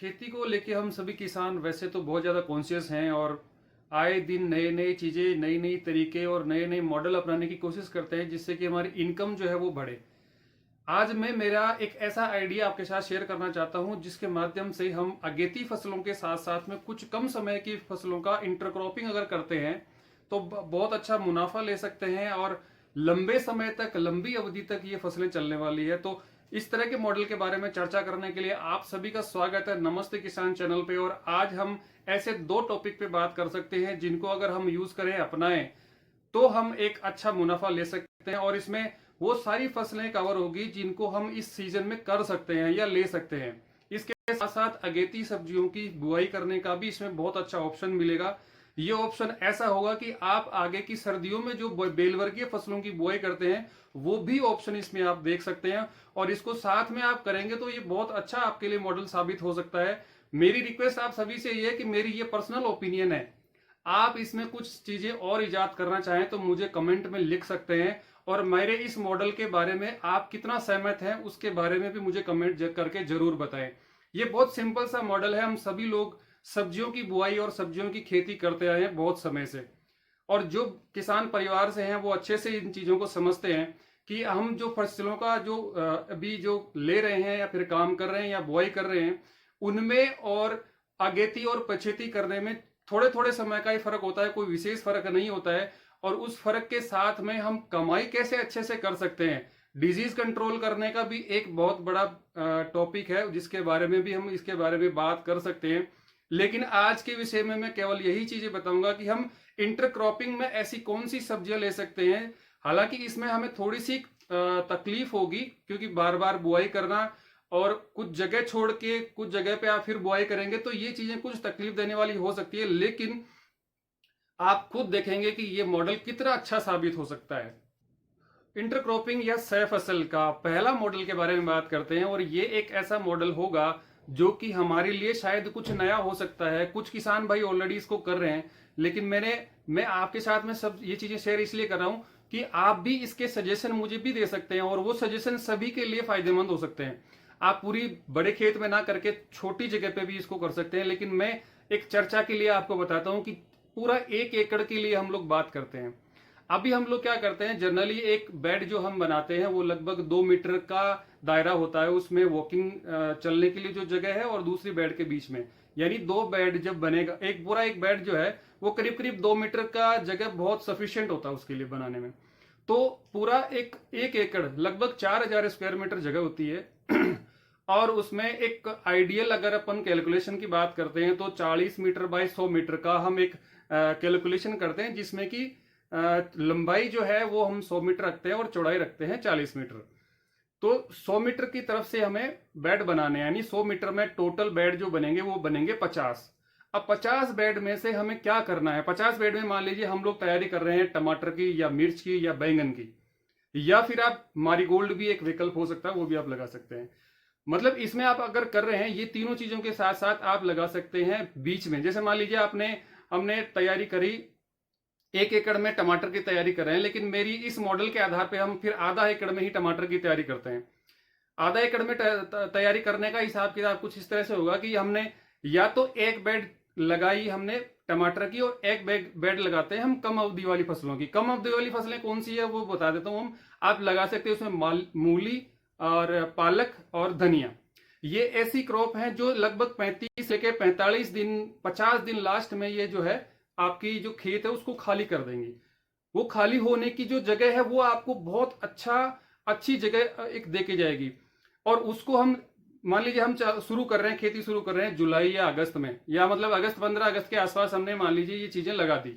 खेती को लेके हम सभी किसान वैसे तो बहुत ज़्यादा कॉन्शियस हैं और आए दिन नए नए चीज़ें नई नई तरीके और नए नए मॉडल अपनाने की कोशिश करते हैं जिससे कि हमारी इनकम जो है वो बढ़े। आज मैं मेरा एक ऐसा आइडिया आपके साथ शेयर करना चाहता हूं जिसके माध्यम से हम अगेती फसलों के साथ साथ में कुछ कम समय की फसलों का इंटरक्रॉपिंग अगर करते हैं तो बहुत अच्छा मुनाफा ले सकते हैं और लंबे समय तक लंबी अवधि तक ये फसलें चलने वाली है। तो इस तरह के मॉडल के बारे में चर्चा करने के लिए आप सभी का स्वागत है नमस्ते किसान चैनल पे। और आज हम ऐसे दो टॉपिक पे बात कर सकते हैं जिनको अगर हम यूज करें अपनाएं तो हम एक अच्छा मुनाफा ले सकते हैं और इसमें वो सारी फसलें कवर होगी जिनको हम इस सीजन में कर सकते हैं या ले सकते हैं। इसके साथ साथ अगेती सब्जियों की बुआई करने का भी इसमें बहुत अच्छा ऑप्शन मिलेगा। ये ऑप्शन ऐसा होगा कि आप आगे की सर्दियों में जो बेलवर्गीय फसलों की बुआई करते हैं वो भी ऑप्शन इसमें आप देख सकते हैं और इसको साथ में आप करेंगे तो ये बहुत अच्छा आपके लिए मॉडल साबित हो सकता है। मेरी रिक्वेस्ट आप सभी से ये है कि मेरी ये पर्सनल ओपिनियन है, आप इसमें कुछ चीजें और इजाद करना चाहें तो मुझे कमेंट में लिख सकते हैं और मेरे इस मॉडल के बारे में आप कितना सहमत हैं उसके बारे में भी मुझे कमेंट करके जरूर बताएं। ये बहुत सिंपल सा मॉडल है। हम सभी लोग सब्जियों की बुआई और सब्जियों की खेती करते आए हैं बहुत समय से और जो किसान परिवार से हैं वो अच्छे से इन चीजों को समझते हैं कि हम जो फसलों का जो अभी जो ले रहे हैं या फिर काम कर रहे हैं या बुआई कर रहे हैं उनमें और अगेती और पछेती करने में थोड़े थोड़े समय का ही फर्क होता है, कोई विशेष फर्क नहीं होता है। और उस फर्क के साथ में हम कमाई कैसे अच्छे से कर सकते हैं, डिजीज कंट्रोल करने का भी एक बहुत बड़ा टॉपिक है जिसके बारे में भी हम इसके बारे में बात कर सकते हैं। लेकिन आज के विषय में मैं केवल यही चीजें बताऊंगा कि हम इंटरक्रॉपिंग में ऐसी कौन सी सब्जियां ले सकते हैं। हालांकि इसमें हमें थोड़ी सी तकलीफ होगी क्योंकि बार बार बुआई करना और कुछ जगह छोड़ के कुछ जगह पे आप फिर बुआई करेंगे तो ये चीजें कुछ तकलीफ देने वाली हो सकती है, लेकिन आप खुद देखेंगे कि ये मॉडल कितना अच्छा साबित हो सकता है। इंटरक्रॉपिंग या सह फसल का पहला मॉडल के बारे में बात करते हैं और ये एक ऐसा मॉडल होगा जो कि हमारे लिए शायद कुछ नया हो सकता है। कुछ किसान भाई ऑलरेडी इसको कर रहे हैं, लेकिन मैं आपके साथ में सब ये चीजें शेयर इसलिए कर रहा हूं कि आप भी इसके सजेशन मुझे भी दे सकते हैं और वो सजेशन सभी के लिए फायदेमंद हो सकते हैं। आप पूरी बड़े खेत में ना करके छोटी जगह पे भी इसको कर सकते हैं, लेकिन मैं एक चर्चा के लिए आपको बताता हूं कि पूरा 1 एकड़ के लिए हम लोग बात करते हैं। अभी हम लोग क्या करते हैं, जनरली एक बेड जो हम बनाते हैं वो लगभग 2 मीटर का दायरा होता है, उसमें वॉकिंग चलने के लिए जो जगह है और दूसरी बेड के बीच में, यानी 2 बेड जब बनेगा, एक पूरा एक बेड जो है वो करीब करीब 2 मीटर का जगह बहुत सफिशियंट होता है उसके लिए बनाने में। तो पूरा एक एकड़ लगभग 4000 स्क्वायर मीटर जगह होती है और उसमें एक आइडियल अगर अपन कैलकुलेशन की बात करते हैं तो 40 मीटर बाय 100 मीटर का हम एक कैलकुलेशन करते हैं जिसमें कि लंबाई जो है वो हम 100 मीटर रखते हैं और चौड़ाई रखते हैं 40 मीटर। तो 100 मीटर की तरफ से हमें बेड बनाने हैं, यानी 100 मीटर में टोटल बेड जो बनेंगे वो बनेंगे 50। अब 50 बेड में से हमें क्या करना है, 50 बेड में मान लीजिए हम लोग तैयारी कर रहे हैं टमाटर की या मिर्च की या बैंगन की, या फिर आप मारीगोल्ड भी एक विकल्प हो सकता है वो भी आप लगा सकते हैं। मतलब इसमें आप अगर कर रहे हैं ये तीनों चीजों के साथ साथ आप लगा सकते हैं बीच में। जैसे मान लीजिए हमने तैयारी करी 1 एकड़ में टमाटर की तैयारी कर रहे हैं, लेकिन मेरी इस मॉडल के आधार पे हम फिर आधा एकड़ में ही टमाटर की तैयारी करते हैं। आधा एकड़ में तैयारी करने का हिसाब किताब कुछ इस तरह से होगा कि हमने या तो एक बेड लगाई हमने टमाटर की और एक बेड लगाते हैं हम कम अवधि वाली फसलों की। कम अवधि वाली फसलें कौन सी है वो बता देता हूं हम। आप लगा सकते हैं उसमें मूली और पालक और धनिया। ये ऐसी क्रॉप है जो लगभग 35 से 45 दिन 50 दिन लास्ट में ये जो है आपकी जो खेत है उसको खाली कर देंगी। वो खाली होने की जो जगह है वो आपको बहुत अच्छी जगह एक देके जाएगी। और उसको हम मान लीजिए हम शुरू कर रहे हैं, खेती शुरू कर रहे हैं जुलाई या अगस्त में, या मतलब अगस्त 15 अगस्त के आसपास हमने मान लीजिए ये चीजें लगा दी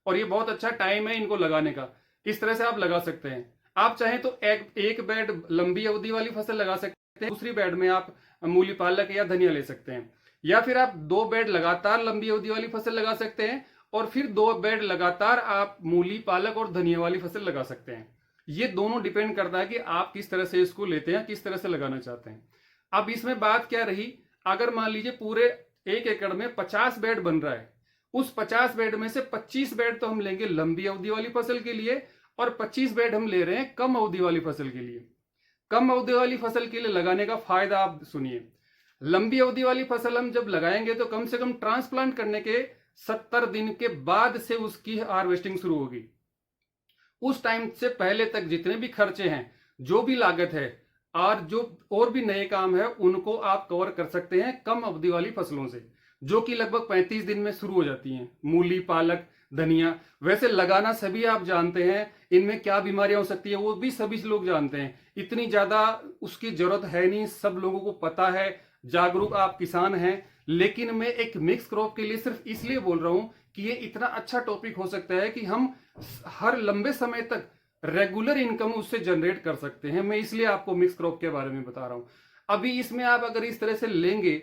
और ये बहुत अच्छा टाइम है इनको लगाने का। इस तरह से आप लगा सकते हैं। आप चाहें तो एक बेड लंबी अवधि वाली फसल लगा सकते हैं, दूसरी बेड में आप मूली पालक या धनिया ले सकते हैं, या फिर आप 2 बेड लगातार लंबी अवधि वाली फसल लगा सकते हैं और फिर 2 बेड लगातार आप मूली पालक और धनिया वाली फसल लगा सकते हैं। ये दोनों डिपेंड करता है कि आप किस तरह से इसको लेते हैं, किस तरह से लगाना चाहते हैं। अब इसमें बात क्या रही, अगर मान लीजिए पूरे 1 एकड़ में 50 बेड बन रहा है, उस 50 बेड में से 25 बेड तो हम लेंगे लंबी अवधि वाली फसल के लिए और 25 बेड हम ले रहे हैं कम अवधि वाली फसल के लिए। कम अवधि वाली फसल के लिए लगाने का फायदा आप सुनिए। लंबी अवधि वाली फसल हम जब लगाएंगे तो कम से कम ट्रांसप्लांट करने के 70 दिन के बाद से उसकी हार्वेस्टिंग शुरू होगी। उस टाइम से पहले तक जितने भी खर्चे हैं, जो भी लागत है और जो और भी नए काम है, उनको आप कवर कर सकते हैं कम अवधि वाली फसलों से, जो कि लगभग 35 दिन में शुरू हो जाती हैं। मूली, पालक, धनिया। वैसे लगाना सभी आप जानते हैं, इनमें क्या बीमारियां हो सकती है वो भी सभी लोग जानते हैं। इतनी ज्यादा उसकी जरूरत है नहीं, सब लोगों को पता है, जागरूक आप किसान हैं। लेकिन मैं एक मिक्स क्रॉप के लिए सिर्फ इसलिए बोल रहा हूं कि ये इतना अच्छा टॉपिक हो सकता है कि हम हर लंबे समय तक रेगुलर इनकम उससे जनरेट कर सकते हैं। मैं इसलिए आपको मिक्स क्रॉप के बारे में बता रहा हूं। अभी इसमें आप अगर इस तरह से लेंगे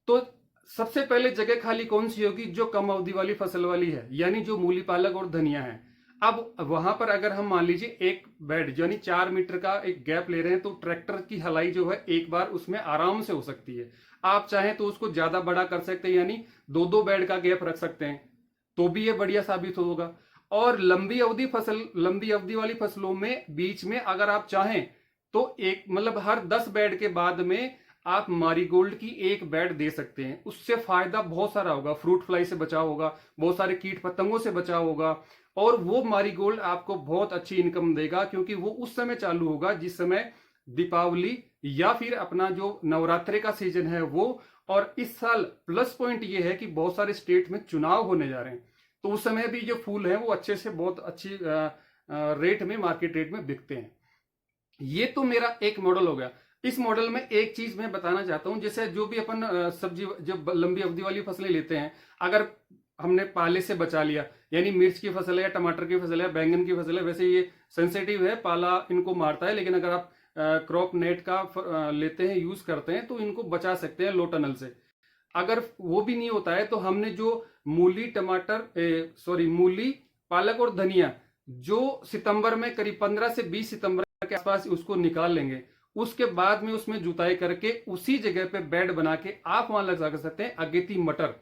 तो सबसे पहले जगह खाली कौन सी होगी? जो कम अवधि वाली फसल वाली है, यानी जो मूली, पालक और धनिया है। अब वहां पर अगर हम मान लीजिए एक बेड यानी 4 मीटर का एक गैप ले रहे हैं, तो ट्रैक्टर की हलाई जो है एक बार उसमें आराम से हो सकती है। आप चाहें तो उसको ज्यादा बड़ा कर सकते हैं, यानी 2-2 बेड का गैप रख सकते हैं, तो भी ये बढ़िया साबित होगा। और लंबी अवधि वाली फसलों में बीच में अगर आप चाहें तो एक मतलब हर 10 बेड के बाद में आप मारीगोल्ड की एक बेड दे सकते हैं। उससे फायदा बहुत सारा होगा, फ्रूट फ्लाई से बचाव होगा, बहुत सारे कीट पतंगों से बचाव होगा, और वो मारीगोल्ड आपको बहुत अच्छी इनकम देगा, क्योंकि वो उस समय चालू होगा जिस समय दीपावली या फिर अपना जो नवरात्रे का सीजन है वो। और इस साल प्लस पॉइंट ये है कि बहुत सारे स्टेट में चुनाव होने जा रहे हैं, तो उस समय भी जो फूल है वो अच्छे से बहुत अच्छी रेट में, मार्केट रेट में बिकते हैं। ये तो मेरा एक मॉडल हो गया। इस मॉडल में एक चीज मैं बताना चाहता हूं, जैसे जो भी अपन सब्जी जब लंबी अवधि वाली फसलें लेते हैं, अगर हमने पाले से बचा लिया, यानी मिर्च की फसल है या टमाटर की फसल है, बैंगन की फसल है, वैसे ये सेंसिटिव है, पाला इनको मारता है, लेकिन अगर आप क्रॉप नेट का लेते हैं, यूज करते हैं, तो इनको बचा सकते हैं लो टनल से। अगर वो भी नहीं होता है तो हमने जो मूली, पालक और धनिया जो सितंबर में करीब 15 से 20 सितंबर के आसपास उसको निकाल लेंगे, उसके बाद में उसमें जुताई करके उसी जगह पे बेड बना के आप वहां लगा सकते हैं अगेती मटर,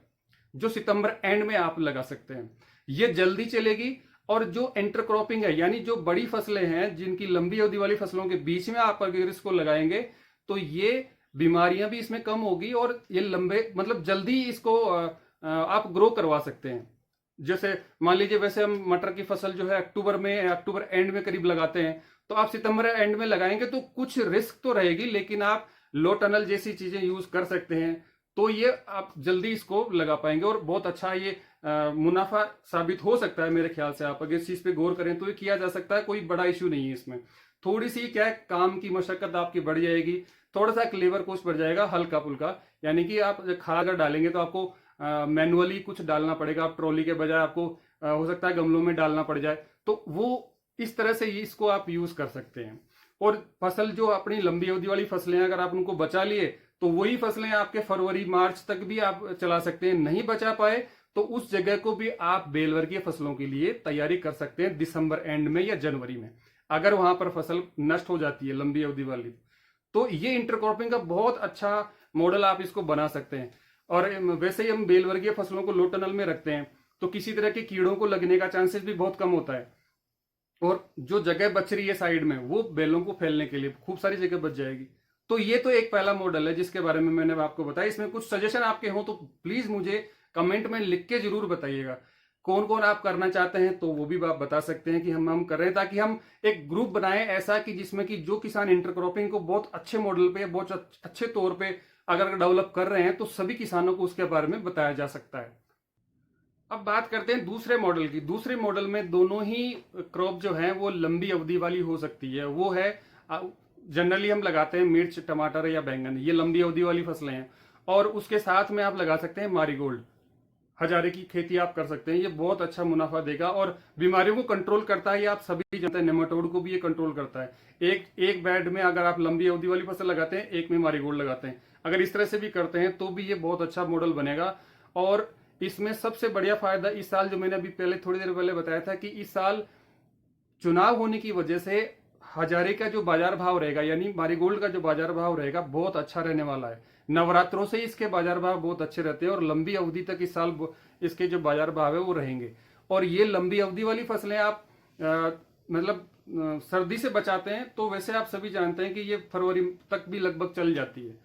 जो सितंबर एंड में आप लगा सकते हैं। ये जल्दी चलेगी। और जो इंटरक्रॉपिंग है, यानी जो बड़ी फसलें हैं जिनकी लंबी अवधि वाली फसलों के बीच में आप अगर इसको लगाएंगे तो ये बीमारियां भी इसमें कम होगी, और ये लंबे मतलब जल्दी इसको आप ग्रो करवा सकते हैं। जैसे मान लीजिए, वैसे हम मटर की फसल जो है अक्टूबर एंड में करीब लगाते हैं, तो आप सितंबर एंड में लगाएंगे तो कुछ रिस्क तो रहेगी, लेकिन आप लो टनल जैसी चीजें यूज कर सकते हैं, तो ये आप जल्दी इसको लगा पाएंगे और बहुत अच्छा ये मुनाफा साबित हो सकता है। मेरे ख्याल से आप अगर इस चीज पे गौर करें तो ये किया जा सकता है, कोई बड़ा इश्यू नहीं है इसमें। थोड़ी सी क्या है, काम की मशक्कत आपकी बढ़ जाएगी, थोड़ा सा लेबर कॉस्ट बढ़ जाएगा हल्का फुल्का, यानी कि आप खाद अगर डालेंगे तो आपको मैनुअली कुछ डालना पड़ेगा, आप ट्रॉली के बजाय आपको हो सकता है गमलों में डालना पड़ जाए, तो वो इस तरह से इसको आप यूज कर सकते हैं। और फसल जो अपनी लंबी अवधि वाली फसलें अगर आप उनको बचा लिए तो वही फसलें आपके फरवरी मार्च तक भी आप चला सकते हैं। नहीं बचा पाए तो उस जगह को भी आप बेलवर्गीय फसलों के लिए तैयारी कर सकते हैं दिसंबर एंड में या जनवरी में, अगर वहां पर फसल नष्ट हो जाती है लंबी अवधि वाली। तो ये इंटरक्रॉपिंग का बहुत अच्छा मॉडल आप इसको बना सकते हैं। और वैसे ही हम बेलवर्गीय फसलों को लो टनल में रखते हैं तो किसी तरह के कीड़ों को लगने का चांसेस भी बहुत कम होता है, और जो जगह बच रही है साइड में वो बेलों को फैलने के लिए खूब सारी जगह बच जाएगी। तो ये तो एक पहला मॉडल है जिसके बारे में मैंने आपको बताया। इसमें कुछ सजेशन आपके हो तो प्लीज मुझे कमेंट में लिख के जरूर बताइएगा, कौन कौन आप करना चाहते हैं, तो वो भी आप बता सकते हैं कि हम कर रहे हैं, ताकि हम एक ग्रुप बनाएं ऐसा कि जिसमें कि जो किसान इंटरक्रॉपिंग को बहुत अच्छे मॉडल पे, बहुत अच्छे तौर पे अगर डेवलप कर रहे हैं तो सभी किसानों को उसके बारे में बताया जा सकता है। अब बात करते हैं दूसरे मॉडल की। दूसरे मॉडल में दोनों ही क्रॉप जो है वो लंबी अवधि वाली हो सकती है। वो है जनरली हम लगाते हैं मिर्च, टमाटर या बैंगन, ये लंबी अवधि वाली फसलें हैं। और उसके साथ में आप लगा सकते हैं मारीगोल्ड, हजारे की खेती आप कर सकते हैं। ये बहुत अच्छा मुनाफा देगा और बीमारियों को कंट्रोल करता है। ये आप सभी जानते हैं, नेमाटोड को भी ये कंट्रोल करता है। एक बेड में अगर आप लंबी अवधि वाली फसल लगाते हैं, एक में मारीगोल्ड लगाते हैं, अगर इस तरह से भी करते हैं तो भी ये बहुत अच्छा मॉडल बनेगा। और इसमें सबसे बढ़िया फायदा इस साल, जो मैंने अभी पहले थोड़ी देर पहले बताया था, कि इस साल चुनाव होने की वजह से हजारे का जो बाजार भाव रहेगा, यानी मारीगोल्ड का जो बाजार भाव रहेगा, बहुत अच्छा रहने वाला है। नवरात्रों से इसके बाजार भाव बहुत अच्छे रहते हैं और लंबी अवधि तक इस साल इसके जो बाजार भाव है वो रहेंगे। और ये लंबी अवधि वाली फसलें आप मतलब सर्दी से बचाते हैं, तो वैसे आप सभी जानते हैं कि ये फरवरी तक भी लगभग चल जाती है।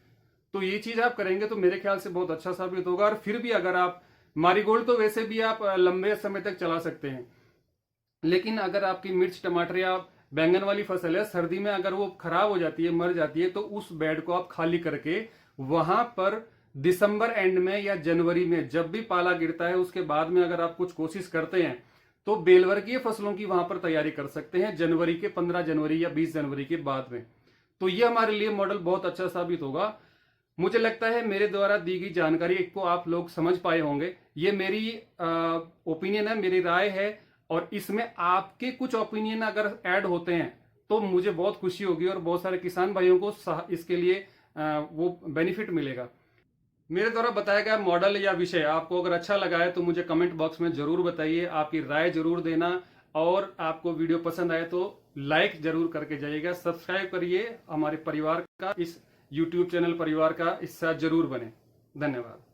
तो ये चीज आप करेंगे तो मेरे ख्याल से बहुत अच्छा साबित होगा। और फिर भी अगर आप मारीगोल्ड तो वैसे भी आप लंबे समय तक चला सकते हैं, लेकिन अगर आपकी मिर्च टमाटर या बैंगन वाली फसल है, सर्दी में अगर वो खराब हो जाती है, मर जाती है, तो उस बेड को आप खाली करके वहां पर दिसंबर एंड में या जनवरी में जब भी पाला गिरता है उसके बाद में अगर आप कुछ कोशिश करते हैं तो बेलवर्गीय फसलों की वहां पर तैयारी कर सकते हैं जनवरी के 15 जनवरी या 20 जनवरी के बाद में। तो ये हमारे लिए मॉडल बहुत अच्छा साबित होगा। मुझे लगता है मेरे द्वारा दी गई जानकारी को आप लोग समझ पाए होंगे। ये मेरी ओपिनियन है, मेरी राय है, और इसमें आपके कुछ ओपिनियन अगर ऐड होते हैं तो मुझे बहुत खुशी होगी और बहुत सारे किसान भाइयों को इसके लिए वो बेनिफिट मिलेगा। मेरे द्वारा बताया गया मॉडल या विषय आपको अगर अच्छा लगा है तो मुझे कमेंट बॉक्स में जरूर बताइए, आपकी राय जरूर देना, और आपको वीडियो पसंद आए तो लाइक जरूर करके जाइएगा। सब्सक्राइब करिए, हमारे परिवार का, इस यूट्यूब चैनल परिवार का हिस्सा जरूर बने। धन्यवाद।